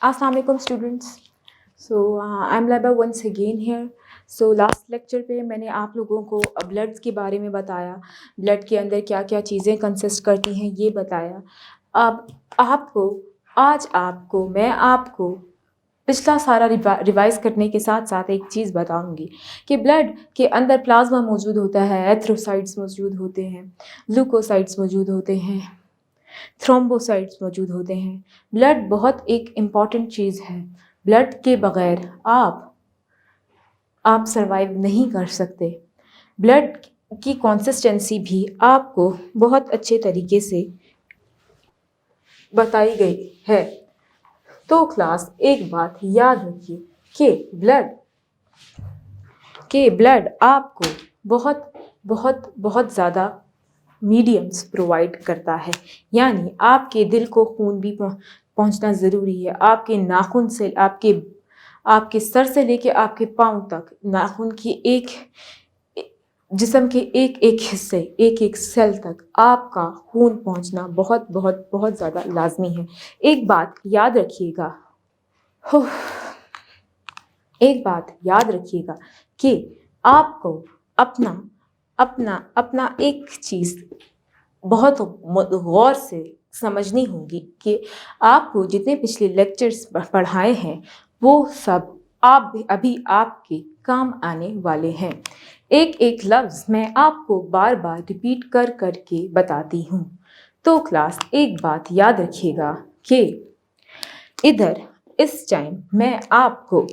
Assalamu alaikum students. I'm Laba once again here. Last lecture पे मैंने आप लोगों को ब्लड्स के बारे में बताया, ब्लड के अंदर क्या क्या चीज़ें कंसिस्ट करती हैं ये बताया. अब मैं आपको पिछला सारा रिवाइज़ करने के साथ साथ एक चीज़ बताऊंगी कि ब्लड के अंदर प्लाज्मा मौजूद होता है, एथ्रोसाइट्स मौजूद होते हैं, ल्यूकोसाइट्स मौजूद होते हैं, थ्रोम्बोसाइट्स मौजूद होते हैं. ब्लड बहुत एक इम्पॉर्टेंट चीज़ है. ब्लड के बग़ैर आप सर्वाइव नहीं कर सकते. ब्लड की कंसिस्टेंसी भी आपको बहुत अच्छे तरीके से बताई गई है. तो क्लास एक बात याद रखिए कि ब्लड आपको बहुत बहुत बहुत ज़्यादा मीडियम्स प्रोवाइड करता है. यानी आपके दिल को खून भी पहुंचना ज़रूरी है. आपके नाखून से आपके सर से लेके आपके पाँव तक नाखून की जिस्म के एक एक हिस्से, एक एक सेल तक आपका खून पहुंचना बहुत बहुत बहुत ज़्यादा लाजमी है. एक बात याद रखिएगा कि आपको अपना एक चीज़ बहुत गौर से समझनी होगी कि आपको जितने पिछले लेक्चर्स पढ़ाए हैं वो सब अभी आपके काम आने वाले हैं. एक एक लफ्ज़ मैं आपको बार बार रिपीट कर के बताती हूँ. तो क्लास एक बात याद रखिएगा कि इधर इस टाइम मैं आपको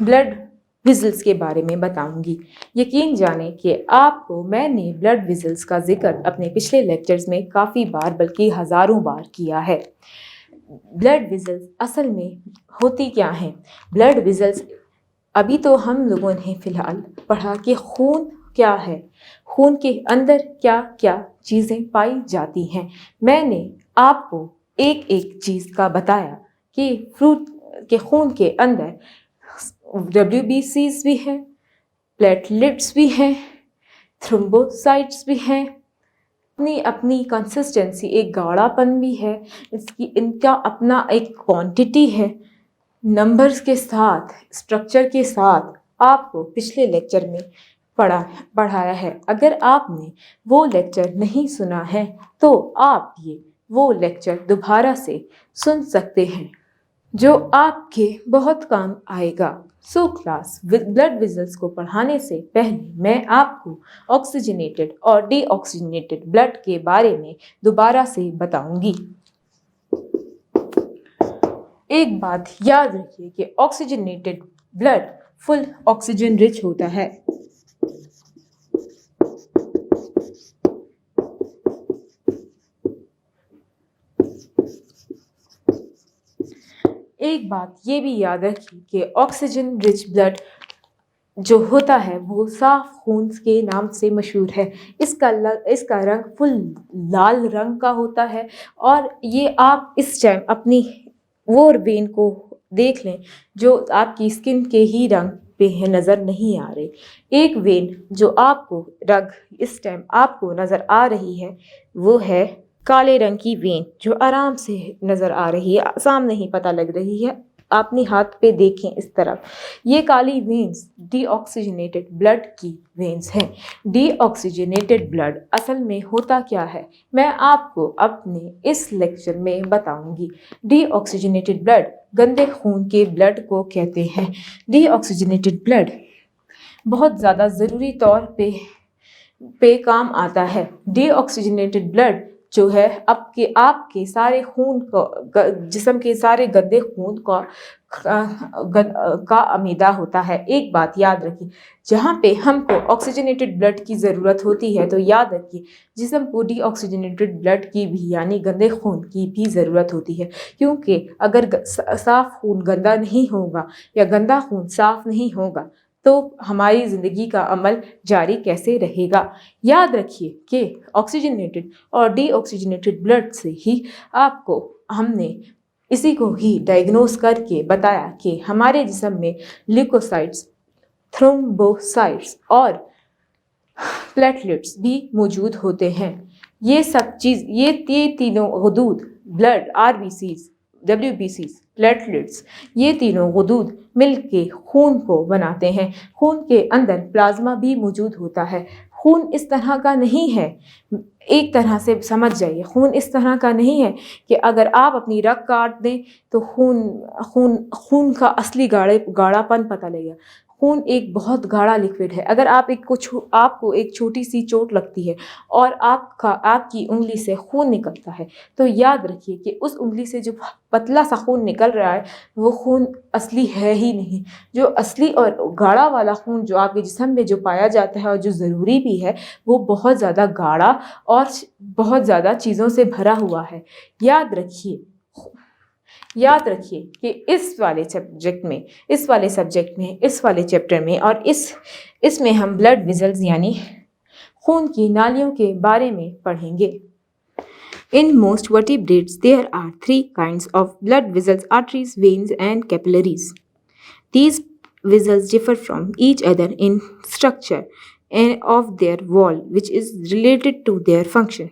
ब्लड वेसल्स के बारे में बताऊंगी. यकीन जाने कि आपको मैंने ब्लड वेसल्स का जिक्र अपने पिछले लेक्चर्स में काफ़ी बार बल्कि हज़ारों बार किया है. ब्लड वेसल्स असल में होती क्या हैं? ब्लड वेसल्स अभी तो हम लोगों ने फ़िलहाल पढ़ा कि खून क्या है, खून के अंदर क्या क्या चीज़ें पाई जाती हैं. मैंने आपको एक एक चीज़ का बताया कि खून के अंदर WBCs भी हैं, प्लेटलेट्स भी हैं, थ्रोम्बोसाइट्स भी हैं, अपनी कंसिस्टेंसी एक गाढ़ापन भी है, इनका अपना एक क्वांटिटी है. नंबर्स के साथ, स्ट्रक्चर के साथ आपको पिछले लेक्चर में पढ़ाया है. अगर आपने वो लेक्चर नहीं सुना है तो आप वो लेक्चर दोबारा से सुन सकते हैं जो आपके बहुत काम आएगा. क्लास ब्लड वेसल्स को पढ़ाने से पहले मैं आपको ऑक्सीजनेटेड और डीऑक्सीजनेटेड ब्लड के बारे में दोबारा से बताऊंगी. एक बात याद रखिए कि oxygenated blood full oxygen rich होता है. एक बात ये भी याद रखिए कि ऑक्सीजन रिच ब्लड जो होता है वो साफ खून के नाम से मशहूर है. इसका रंग फुल लाल रंग का होता है. और ये आप इस टाइम अपनी वो वेन को देख लें जो आपकी स्किन के ही रंग पे नज़र नहीं आ रही. एक वेन जो इस टाइम आपको नज़र आ रही है वो है काले रंग की वेन जो आराम से नज़र आ रही है, सामने ही पता लग रही है. अपनी हाथ पे देखें इस तरफ. ये काली वेन्स डीऑक्सीजनेटेड ब्लड की वेन्स हैं. डीऑक्सीजनेटेड ब्लड असल में होता क्या है मैं आपको अपने इस लेक्चर में बताऊंगी. डीऑक्सीजनेटेड ब्लड गंदे खून के ब्लड को कहते हैं. डीऑक्सीजनेटेड ब्लड बहुत ज़्यादा ज़रूरी तौर पे काम आता है. डीऑक्सीजनेटेड ब्लड जो है आपके सारे खून को जिस्म के सारे गंदे खून का अमीदा होता है. एक बात याद रखिए, जहाँ पे हमको ऑक्सीजनेटेड ब्लड की ज़रूरत होती है तो याद रखिए जिस्म को डीऑक्सीजनेटेड ब्लड की भी यानी गंदे खून की भी ज़रूरत होती है. क्योंकि अगर साफ़ खून गंदा नहीं होगा या गंदा खून साफ़ नहीं होगा तो हमारी ज़िंदगी का अमल जारी कैसे रहेगा. याद रखिए कि ऑक्सीजनेटेड और डीऑक्सीजनेटेड ब्लड से ही हमने इसी को ही डायग्नोस करके बताया कि हमारे जिस्म में ल्यूकोसाइट्स, थ्रोम्बोसाइट्स और प्लेटलेट्स भी मौजूद होते हैं. ये तीनों हुदूद ब्लड RBCs WBCs, प्लेटलेट्स, ये तीनों गुदूद मिल के खून को बनाते हैं। खून के अंदर प्लाज्मा भी मौजूद होता है। खून इस तरह का नहीं है, एक तरह से समझ जाइए, खून इस तरह का नहीं है कि अगर आप अपनी रग काट दें तो खून का असली गाढ़ापन पता लगेगा। खून एक बहुत गाढ़ा लिक्विड है। अगर आपको एक छोटी सी चोट लगती है और आपकी उंगली से खून निकलता है, तो याद रखिए कि उस उंगली से जो पतला सा खून निकल रहा है वो खून असली है ही नहीं। जो असली और गाढ़ा वाला खून जो आपके जिस्म में जो पाया जाता है और जो ज़रूरी भी है, वो बहुत ज़्यादा गाढ़ा और बहुत ज़्यादा चीज़ों से भरा हुआ है। याद रखिए कि इस वाले चैप्टर में और इसमें हम ब्लड वेसल्स यानी खून की नालियों के बारे में पढ़ेंगे। In most vertebrates, there are 3 kinds of blood vessels: arteries, veins, and capillaries. These vessels differ from each other in structure and of their wall, which is related to their function.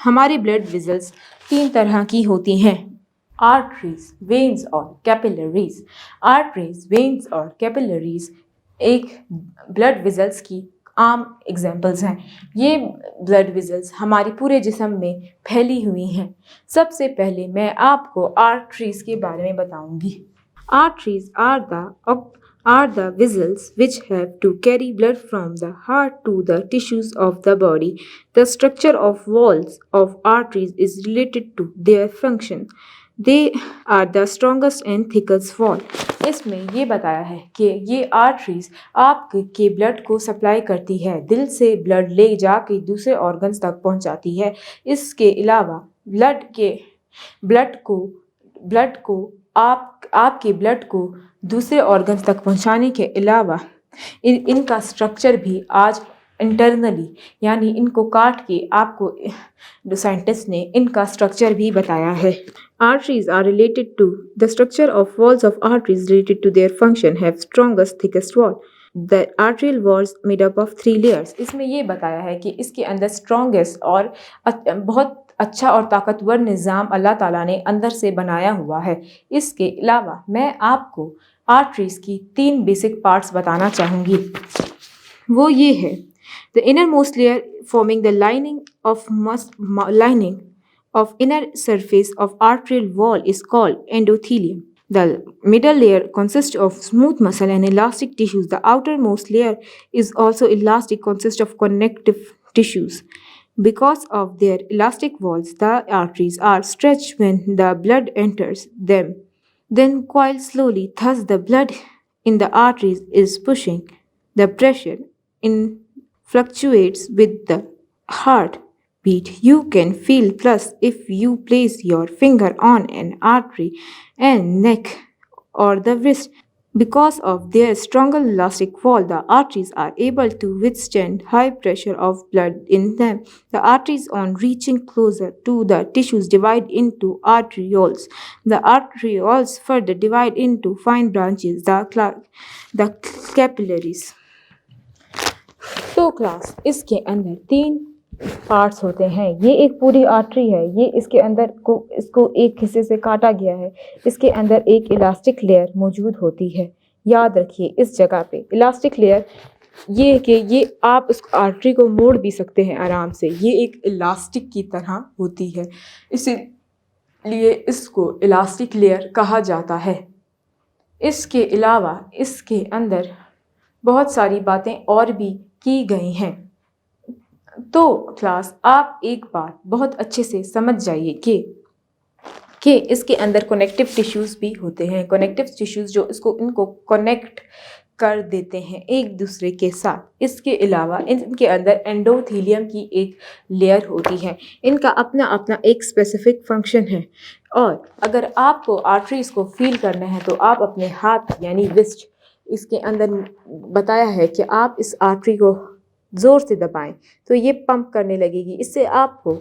हमारे blood vessels 3 तरह की होती हैं: arteries, veins और capillaries. Arteries, veins और capillaries एक blood vessels की आम एग्जाम्पल्स हैं। ये ब्लड वेसल्स हमारी पूरे जिस्म में फैली हुई हैं। सबसे पहले मैं आपको आर्टरीज के बारे में बताऊंगी। Arteries are the vessels which have to carry blood from the heart to the tissues of the body. The structure of walls of arteries is related to their function. They are the strongest and thickest wall. इसमें ये बताया है कि ये arteries आपके blood को supply करती है, दिल से ब्लड ले जाके दूसरे ऑर्गन्स तक पहुंचाती है। इसके अलावा आपके ब्लड को दूसरे ऑर्गन्स तक पहुंचाने के अलावा इनका स्ट्रक्चर भी आज इंटरनली यानी इनको काट के आपको साइंटिस्ट ने इनका स्ट्रक्चर भी बताया है। Arteries are related to the structure of walls of arteries related to their function have strongest thickest wall. The arterial walls made up of 3 layers. इसमें ये बताया है कि इसके अंदर स्ट्रॉन्गेस्ट और बहुत अच्छा और ताकतवर निज़ाम अल्लाह ताला ने अंदर से बनाया हुआ है। इसके अलावा मैं आपको आर्टरीज की 3 बेसिक पार्ट्स बताना चाहूँगी। वो ये है: The innermost layer forming the lining of inner surface of arterial wall is called endothelium. The middle layer consists of smooth muscle and elastic tissues. The outermost layer is also elastic, consists of connective tissues. Because of their elastic walls, the arteries are stretched when the blood enters them, then coil slowly. Thus, the blood in the arteries is pushing. The pressure in fluctuates with the heart beat. You can feel pulse if you place your finger on an artery and neck or the wrist. Because of their stronger elastic wall, the arteries are able to withstand high pressure of blood in them. The arteries, on reaching closer to the tissues, divide into arterioles. The arterioles further divide into fine branches, the capillaries. तो class, इसके अंदर 3 parts होते हैं। ये एक पूरी artery है, ये इसके अंदर इसको एक हिस्से से काटा गया है। इसके अंदर एक इलास्टिक लेयर मौजूद होती है। याद रखिए इस जगह पे इलास्टिक लेयर ये आप उस आर्टरी को मोड़ भी सकते हैं आराम से। ये एक इलास्टिक की तरह होती है, इसीलिए इसको इलास्टिक लेयर कहा जाता है। इसके अलावा इसके अंदर बहुत सारी बातें और भी की गई हैं। तो क्लास, आप एक बात बहुत अच्छे से समझ जाइए कि इसके अंदर कनेक्टिव टिश्यूज़ भी होते हैं। कनेक्टिव टिश्यूज़ जो इनको कनेक्ट कर देते हैं एक दूसरे के साथ। इसके अलावा इनके अंदर एंडोथीलियम की एक लेयर होती है। इनका अपना अपना एक स्पेसिफिक फंक्शन है। और अगर आपको आर्टरीज़ को फील करना है तो आप अपने हाथ यानी रिस्ट, इसके अंदर बताया है कि आप इस आर्टरी को ज़ोर से दबाएं तो ये पंप करने लगेगी। इससे आपको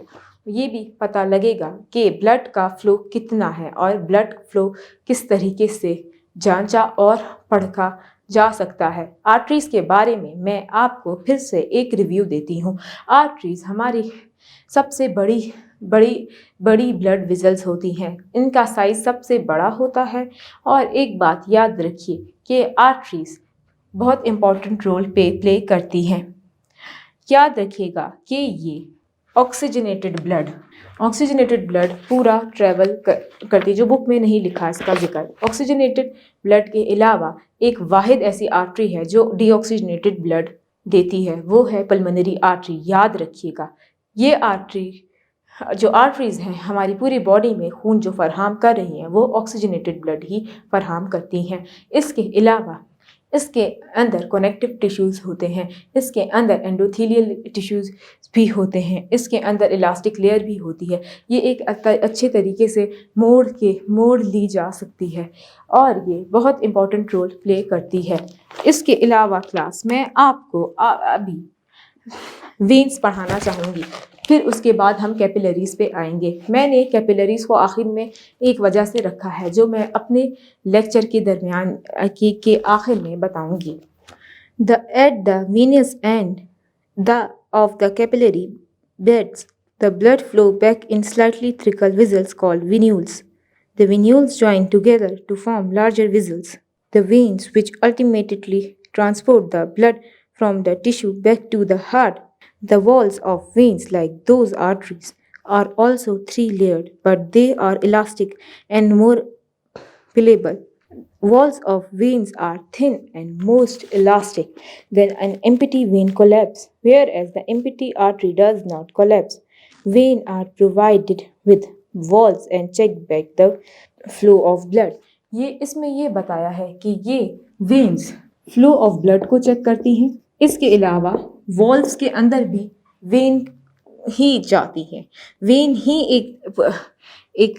ये भी पता लगेगा कि ब्लड का फ़्लो कितना है और ब्लड फ़्लो किस तरीके से जांचा और पढ़ा जा सकता है। आर्टरीज़ के बारे में मैं आपको फिर से एक रिव्यू देती हूँ। आर्टरीज़ हमारी सबसे बड़ी बड़ी ब्लड वेसल्स होती हैं, इनका साइज सबसे बड़ा होता है। और एक बात याद रखिए कि आर्टरीज बहुत इम्पोर्टेंट रोल प्ले करती हैं। याद रखिएगा कि ये ऑक्सीजनेटेड ब्लड पूरा ट्रैवल करती है, जो बुक में नहीं लिखा इसका जिक्र। ऑक्सीजनेटेड ब्लड के अलावा एक वाहिद ऐसी आर्टरी है जो डीऑक्सीजनेटेड ब्लड देती है, वो है पल्मोनरी आर्टरी। याद रखिएगा, ये आर्टरीज हैं हमारी पूरी बॉडी में खून जो फराहम कर रही हैं वो ऑक्सीजनेटेड ब्लड ही फराहम करती हैं। इसके अलावा इसके अंदर कनेक्टिव टिश्यूज़ होते हैं, इसके अंदर एंडोथेलियल टिश्यूज़ भी होते हैं, इसके अंदर इलास्टिक लेयर भी होती है। ये एक अच्छे तरीके से मोड़ ली जा सकती है और ये बहुत इम्पोर्टेंट रोल प्ले करती है। इसके अलावा क्लास में आपको अभी वेन्स पढ़ाना चाहूँगी, फिर उसके बाद हम कैपिलरीज़ पे आएंगे। मैंने कैपिलरीज़ को आखिर में एक वजह से रखा है जो मैं अपने लेक्चर के दरमियान के आखिर में बताऊंगी। At the venous end of the capillary beds, the blood flow back in slightly trickle vessels called venules. The venules join together to form larger vessels, the veins, which ultimately transport the blood from the tissue back to the heart. The walls of veins, like those arteries, are also three-layered, but they are elastic and more pliable. Walls of veins are thin and most elastic. Then an empty vein collapse, whereas the empty artery does not collapse. Veins are provided with walls and check back the flow of blood. ये इसमें ये बताया है कि ये veins flow of blood को check करती हैं। इसके अलावा वॉल्स के अंदर भी वेन ही जाती है। वेन ही एक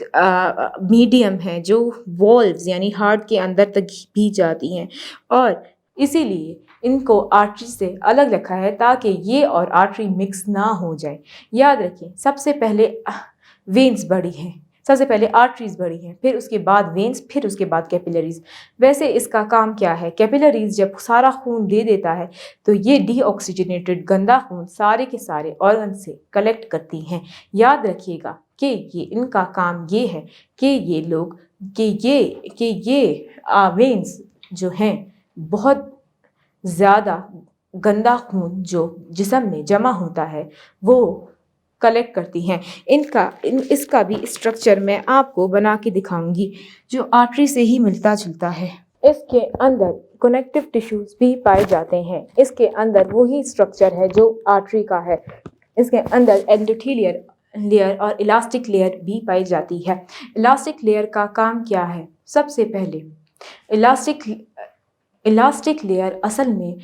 मीडियम है जो वॉल्व्स यानी हार्ट के अंदर तक भी जाती हैं और इसीलिए इनको आर्टरी से अलग रखा है ताकि ये और आर्टरी मिक्स ना हो जाए। याद रखिए, सबसे पहले वेन्स बड़ी हैं, सबसे पहले आर्टरीज बड़ी हैं, फिर उसके बाद वेन्स, फिर उसके बाद कैपिलरीज। वैसे इसका काम क्या है? कैपिलरीज जब सारा खून दे देता है तो ये डीऑक्सीजनेटेड गंदा खून सारे के सारे ऑर्गन से कलेक्ट करती हैं। याद रखिएगा कि ये इनका काम ये है कि ये वेन्स जो हैं बहुत ज़्यादा गंदा खून जो जिस्म में जमा होता है वो कलेक्ट करती हैं। इसका भी स्ट्रक्चर मैं आपको बना के दिखाऊंगी जो आर्टरी से ही मिलता जुलता है। इसके अंदर कनेक्टिव टिश्यूज़ भी पाए जाते हैं। इसके अंदर वही स्ट्रक्चर है जो आर्टरी का है। इसके अंदर एंडोथेलियल लेयर और इलास्टिक लेयर भी पाई जाती है। इलास्टिक लेयर का काम क्या है? सबसे पहले इलास्टिक लेयर असल में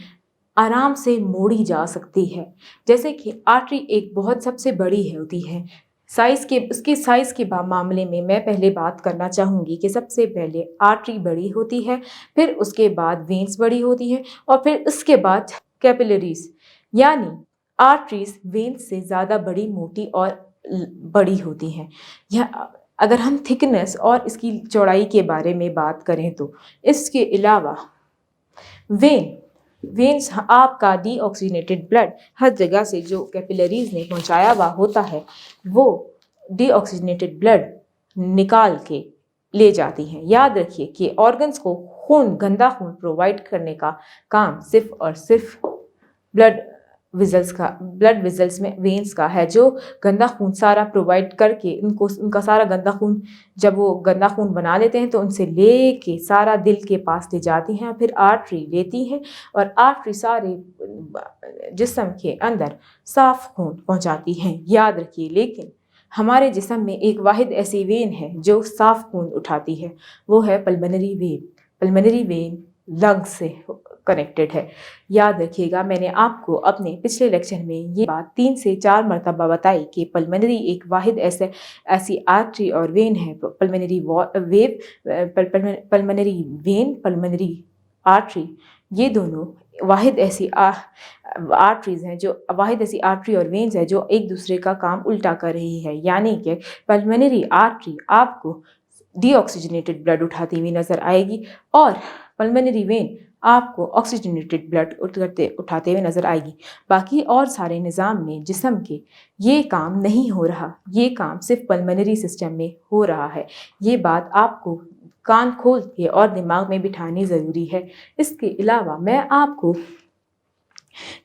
आराम से मोड़ी जा सकती है। जैसे कि आर्टरी एक बहुत सबसे बड़ी होती है, उसके साइज़ के मामले में मैं पहले बात करना चाहूँगी कि सबसे पहले आर्टरी बड़ी होती है, फिर उसके बाद वेन्स बड़ी होती हैं और फिर उसके बाद कैपिलरीज, यानी आर्टरीज वेन्स से ज़्यादा बड़ी, मोटी और बड़ी होती हैं। यह अगर हम थिकनेस और इसकी चौड़ाई के बारे में बात करें तो इसके अलावा वेन्स आपका डीऑक्सीजनेटेड ब्लड हर जगह से जो कैपिलरीज ने पहुंचाया हुआ होता है वो डीऑक्सीजनेटेड ब्लड निकाल के ले जाती हैं। याद रखिए कि ऑर्गन्स को गंदा खून प्रोवाइड करने का काम सिर्फ और सिर्फ ब्लड वेसल्स में वेन्स का है, जो गंदा खून सारा प्रोवाइड करके उनका सारा गंदा खून, जब वो गंदा खून बना लेते हैं तो उनसे लेके सारा दिल के पास ले जाती हैं, फिर आर्टरी लेती हैं और आर्टरी सारे जिस्म के अंदर साफ खून पहुंचाती हैं। याद रखिए, लेकिन हमारे जिस्म में एक वाहिद ऐसी वेन है जो साफ खून उठाती है, वो है pulmonary vein. Pulmonary vein lungs से कनेक्टेड है। याद रखिएगा, मैंने आपको अपने पिछले लेक्चर में ये बात 3 से 4 मरतबा बताई कि पल्मोनरी एक वाहिद ऐसी आर्टरी और वेन है। पल्मोनरी वेन, पल्मोनरी आर्टरी, ये दोनों वाहिद ऐसी आर्टरीज हैं, जो वाहिद ऐसी आर्टरी और वेन्स है जो एक दूसरे का काम उल्टा कर रही है। यानी कि पल्मोनरी आर्टरी आपको डीऑक्सीजनेटेड ब्लड उठाती हुई नज़र आएगी और पल्मोनरी वेन آپ کو آکسیجنیٹڈ بلڈ اٹھاتے ہوئے نظر آئے گی۔ باقی اور سارے نظام میں جسم کے یہ کام نہیں ہو رہا، یہ کام صرف پلمنری سسٹم میں ہو رہا ہے۔ یہ بات آپ کو کان کھول کے اور دماغ میں بٹھانی ضروری ہے۔ اس کے علاوہ میں آپ کو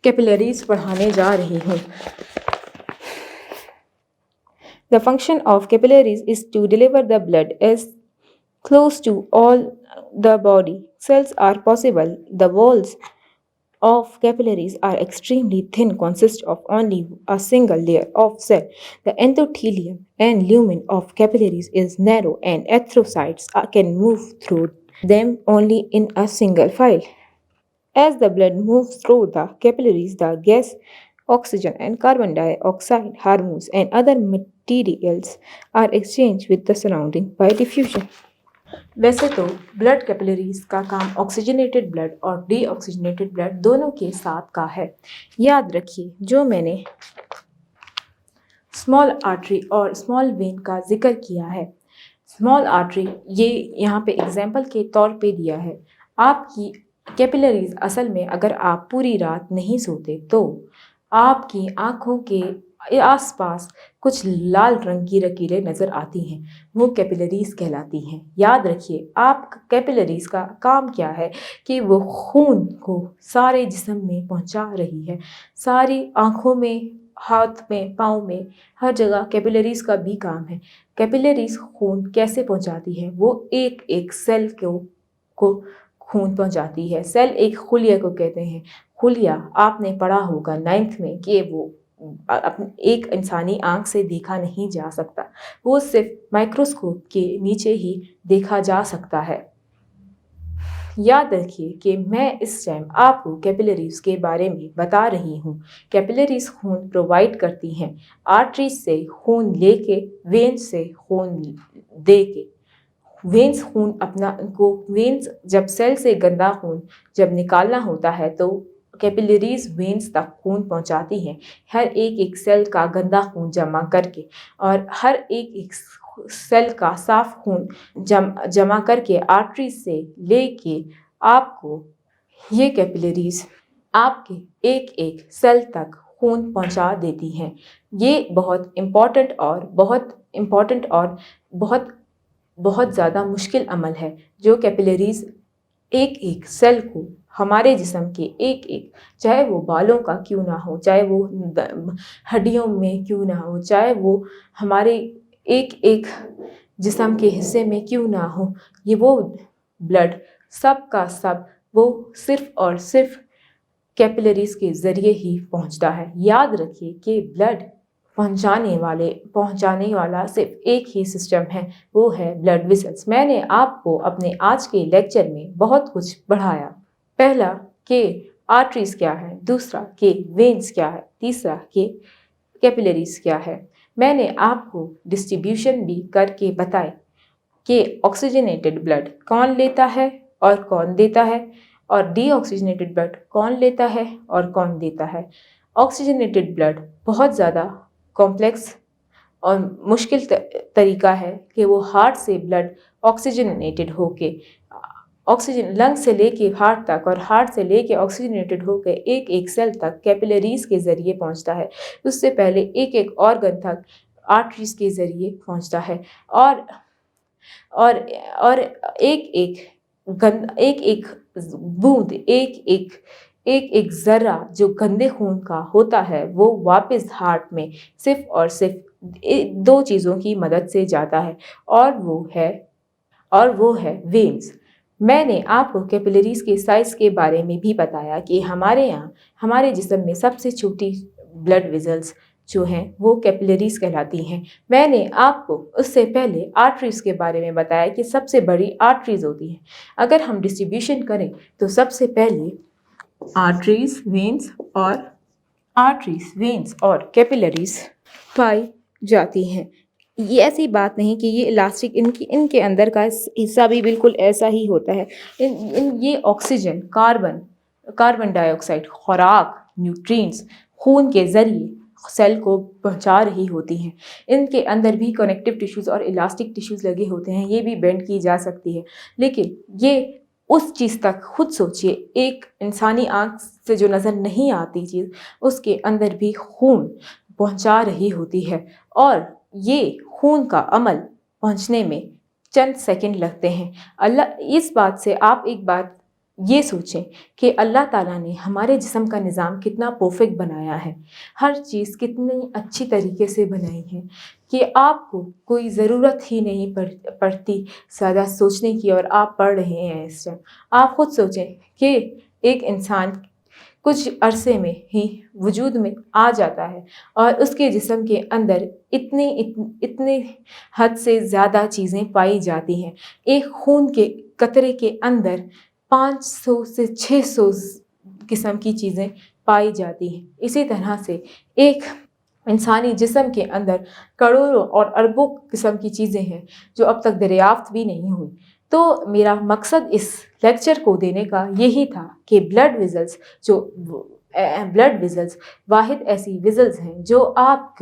کیپلریز پڑھانے جا رہی ہوں۔ The function of capillaries is to deliver the blood as close to all the body cells are possible. The walls of capillaries are extremely thin, consist of only a single layer of cell. The endothelium and lumen of capillaries is narrow and erythrocytes can move through them only in a single file. As the blood moves through the capillaries, the gas, oxygen and carbon dioxide, hormones and other materials are exchanged with the surrounding by diffusion. ویسے تو blood capillaries کا کام oxygenated blood اور D oxygenated blood دونوں کے ساتھ کا ہے۔ یاد رکھیے جو میں نے اسمال آرٹری اور اسمال وین کا ذکر کیا ہے، اسمال آرٹری یہ یہاں پہ اگزامپل کے طور پہ دیا ہے۔ آپ کی کیپلریز اصل میں اگر آپ پوری رات نہیں سوتے تو آپ کی آنکھوں کے آس پاس کچھ لال رنگ کی لکیریں نظر آتی ہیں، وہ کیپلریز کہلاتی ہیں۔ یاد رکھیے آپ کیپلریز کا کام کیا ہے کہ وہ خون کو سارے جسم میں پہنچا رہی ہے، ساری آنکھوں میں، ہاتھ میں، پاؤں میں، ہر جگہ کیپلریز کا بھی کام ہے۔ کیپلریز خون کیسے پہنچاتی ہے؟ وہ ایک ایک سیل کو خون پہنچاتی ہے۔ سیل ایک خلیہ کو کہتے ہیں۔ خلیہ آپ نے پڑھا ہوگا 9th میں کہ وہ ایک انسانی آنکھ سے دیکھا نہیں جا سکتا، وہ صرف مائکروسکوپ کے نیچے ہی دیکھا جا سکتا ہے۔ یاد رکھیے کہ میں اس ٹائم آپ کو کیپلریز کے بارے میں بتا رہی ہوں۔ کیپلریز خون پرووائڈ کرتی ہیں، آرٹریز سے خون لے کے، وینز سے خون دے کے۔ وینز خون وینز جب سیل سے گندا خون جب نکالنا ہوتا ہے تو کیپلریز وینز تک خون پہنچاتی ہیں، ہر ایک سیل کا گندا خون جمع کر کے، اور ہر ایک سیل کا صاف خون جمع کر کے آرٹریز سے لے کے آپ کو یہ کیپلریز آپ کے ایک سیل تک خون پہنچا دیتی ہیں۔ یہ بہت امپورٹنٹ اور بہت زیادہ مشکل عمل ہے جو کیپلریز ایک سیل کو ہمارے جسم کے چاہے وہ بالوں کا کیوں نہ ہو، چاہے وہ ہڈیوں میں کیوں نہ ہو، چاہے وہ ہمارے ایک جسم کے حصے میں کیوں نہ ہو، یہ وہ بلڈ سب کا سب وہ صرف اور صرف کیپلریز کے ذریعے ہی پہنچتا ہے۔ یاد رکھیے کہ بلڈ پہنچانے والا صرف ایک ہی سسٹم ہے، وہ ہے بلڈ ویسلز۔ میں نے آپ کو اپنے آج کے لیکچر میں بہت کچھ پڑھایا۔ پہلا کہ آرٹریز کیا ہے، دوسرا کہ وینز کیا ہے، تیسرا کہ کیپلریز کیا ہے۔ میں نے آپ کو ڈسٹریبیوشن بھی کر کے بتائے کہ آکسیجنیٹڈ بلڈ کون لیتا ہے اور کون دیتا ہے، اور ڈی آکسیجنیٹڈ بلڈ کون لیتا ہے اور کون دیتا ہے۔ آکسیجنیٹڈ بلڈ بہت زیادہ کمپلیکس اور مشکل طریقہ ہے کہ وہ ہارٹ سے بلڈ آکسیجنیٹڈ ہو کے آکسیجن لنگ سے لے کے ہارٹ تک اور ہارٹ سے لے کے آکسیجنیٹڈ ہو کے ایک سیل تک کیپلریز کے ذریعے پہنچتا ہے۔ اس سے پہلے ایک آرگن تک آرٹریز کے ذریعے پہنچتا ہے، اور ایک بوند ایک ذرہ جو گندے خون کا ہوتا ہے وہ واپس ہارٹ میں صرف اور صرف 2 چیزوں کی مدد سے جاتا ہے، اور وہ ہے وینز۔ میں نے آپ کو کیپلریز کے سائز کے بارے میں بھی بتایا کہ ہمارے جسم میں سب سے چھوٹی بلڈ ویزلز جو ہیں وہ کیپلریز کہلاتی ہیں۔ میں نے آپ کو اس سے پہلے آرٹریز کے بارے میں بتایا کہ سب سے بڑی آرٹریز ہوتی ہیں۔ اگر ہم ڈسٹریبیوشن کریں تو سب سے پہلے آرٹریز، وینز اور کیپلریز پائی جاتی ہیں۔ یہ ایسی بات نہیں کہ یہ الاسٹک ان کے اندر کا حصہ بھی بالکل ایسا ہی ہوتا ہے۔ یہ آکسیجن، کاربن ڈائی آکسائڈ، خوراک، نیوٹرینز خون کے ذریعے سیل کو پہنچا رہی ہوتی ہیں۔ ان کے اندر بھی کنیکٹیو ٹیشوز اور الاسٹک ٹیشوز لگے ہوتے ہیں، یہ بھی بینڈ کی جا سکتی ہے، لیکن یہ اس چیز تک خود سوچئے، ایک انسانی آنکھ سے جو نظر نہیں آتی چیز اس کے اندر بھی خون پہنچا رہی ہوتی ہے، اور یہ خون کا عمل پہنچنے میں چند سیکنڈ لگتے ہیں۔ اس بات سے آپ ایک بات یہ سوچیں کہ اللہ تعالیٰ نے ہمارے جسم کا نظام کتنا پرفیکٹ بنایا ہے، ہر چیز کتنی اچھی طریقے سے بنائی ہے کہ آپ کو کوئی ضرورت ہی نہیں پڑتی زیادہ سوچنے کی، اور آپ پڑھ رہے ہیں اس ٹائم۔ آپ خود سوچیں کہ ایک انسان کچھ عرصے میں ہی وجود میں آ جاتا ہے اور اس کے جسم کے اندر اتنے حد سے زیادہ چیزیں پائی جاتی ہیں۔ ایک خون کے قطرے کے اندر 500 سے 600 قسم کی چیزیں پائی جاتی ہیں۔ اسی طرح سے ایک انسانی جسم کے اندر کروڑوں اور اربوں قسم کی چیزیں ہیں جو اب تک دریافت بھی نہیں ہوئی۔ تو میرا مقصد اس لیکچر کو دینے کا یہی تھا کہ بلڈ ویزلز واحد ایسی ویزلز ہیں جو آپ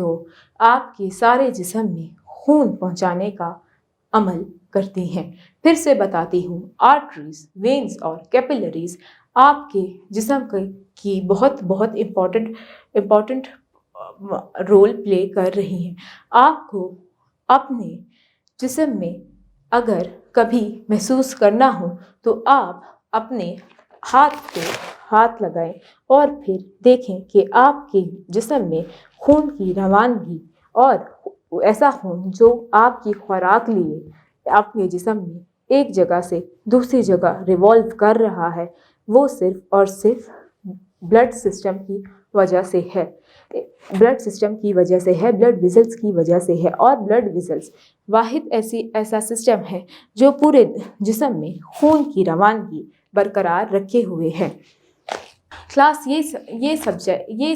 کے سارے جسم میں خون پہنچانے کا عمل کرتی ہیں۔ پھر سے بتاتی ہوں، آرٹریز، وینز اور کیپلریز آپ کے جسم کی بہت امپورٹنٹ رول پلے کر رہی ہیں۔ آپ کو اپنے جسم میں اگر کبھی محسوس کرنا ہو تو آپ اپنے ہاتھ پہ ہاتھ لگائیں اور پھر دیکھیں کہ آپ کے جسم میں خون کی روانگی، اور ایسا خون جو آپ کی خوراک لیے اپنے جسم میں ایک جگہ سے دوسری جگہ ریوالو کر رہا ہے، وہ صرف اور صرف بلڈ سسٹم کی وجہ سے ہے، بلڈ ویزلز کی وجہ سے ہے۔ اور بلڈ ویزلز واحد ایسا سسٹم ہے جو پورے جسم میں خون کی روانگی برقرار رکھے ہوئے ہیں۔ کلاس یہ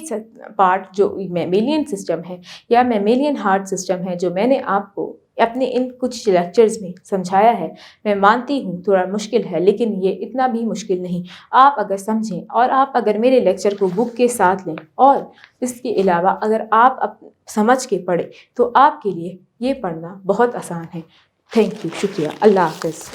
پارٹ جو میملین سسٹم ہے یا میملین ہارٹ سسٹم ہے، جو میں نے آپ کو اپنے ان کچھ لیکچرز میں سمجھایا ہے، میں مانتی ہوں تھوڑا مشکل ہے، لیکن یہ اتنا بھی مشکل نہیں۔ آپ اگر سمجھیں اور آپ اگر میرے لیکچر کو بک کے ساتھ لیں، اور اس کے علاوہ اگر آپ سمجھ کے پڑھیں، تو آپ کے لیے یہ پڑھنا بہت آسان ہے۔ تھینک یو، شکریہ، اللہ حافظ۔